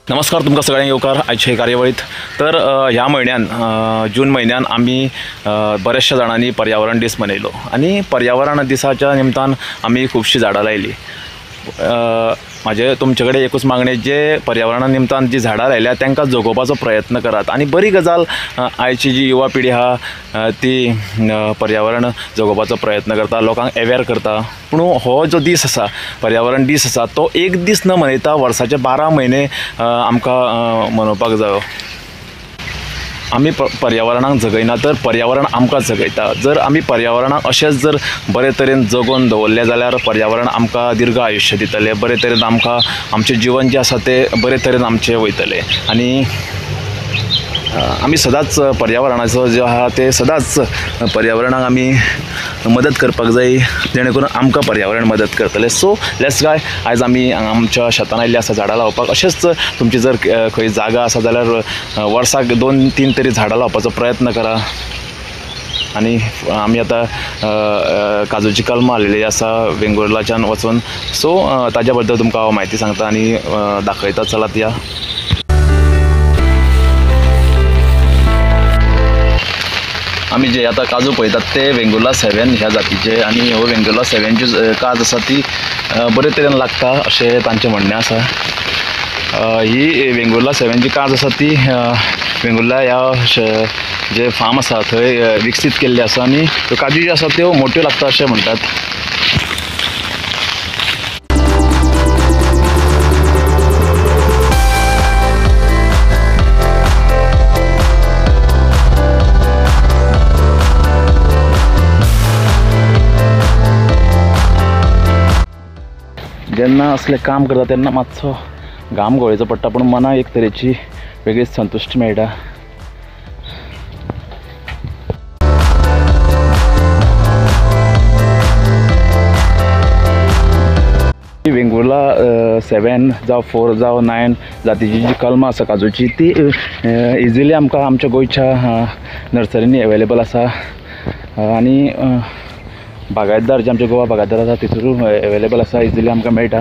नमस्कार तुमकां सगळ्यांक येवकार आयचे कार्यावळीत। तर ह्या म्हयन्यान जून म्हयन्यान आमी बऱ्याचशा जाणांनी पर्यावरण दीस मनयलो आनी पर्यावरण दिसाच्या निमतान आमी खुबशीं झाडां लायली। म्हाजे तुमचे कडेन एकूच मागणी, जे पर्यावरणा निमतान जी झाडां लायल्या तांकां जगोवपाचो प्रयत्न करात। आनी बरी गजाल आयची जी युवा पिढी आहा ती पर्यावरण जगोवपाचो प्रयत्न करता, लोकांक अवेअर करता। पूण हो जो दीस आसा, पर्यावरण दीस आसा, तो एक दीस न मनयता वर्साचे 12 म्हयने आमकां मनोवपाक जायो। आमी पर्यावरणाक जगयना तर पर्यावरण आमकां जगयता। जर आमी पर्यावरणाक अशेंच जर बरे तरेन जगोवन दवरलें जाल्यार पर्यावरण आमकां दीर्घ आयुश्य दितलें, बरे तरेन आमकां आमचें जीवन जें आसा तें बरे तरेन आमचें वयतलें। आनी आमी सदांच पर्यावरणाचो जे आहा ते सदांच पर्यावरणाक आमी मदत करपाक जाय, जेणे करून आमकां पर्यावरण मदत करतलें। सो लेट्स गाय आयज आमी आमच्या शेतान आयिल्लीं आसा झाडां लावपाक। अशेंच तुमची जर खंय जागा आसा जाल्यार वर्साक 2-3 तरी झाडां लावपाचो प्रयत्न करा। आनी आमी आतां काजूची कलमां हाडलेलीं आसा वेंगुर्लाच्यान वचून, सो ताज्या बद्दल तुमकां हांव म्हायती सांगता आनी दाखयता, चलात या। आमी जे आता काजू पळयतात ते वेंगुर्ला 7 ह्या जातीचे, आनी हो वेंगुर्ला 7 जी काज आसा ती बरे तरेन लागता अशें तांचें म्हणणें आसा। ही वेंगुर्ला 7 जी काज आसा ती वेंगुर्ला ह्या जे फार्म आसा थंय विकसीत केल्ली आसा, आनी त्यो काजू ज्यो आसा त्यो मोठ्यो लागता अशें म्हणटात। जेन्ना असलें काम करता तेन्ना मातसो घाम गळयचो पडटा, पूण मनाक एक तरेची वेगळीच संतुश्टी मेळटा। वेंगुर्ला 7 जावं 4 जावं 9 जातीची जी कलमां आसा काजूची ती इजिली आमकां आमच्या गोंयच्या नर्सरींनी अवेलेबल आसा। आनी बागायतदार जे आमचे गोवा बागायतदार आसा तितूरूय अवेलेबल आसा, इजिली आमकां मेळटा।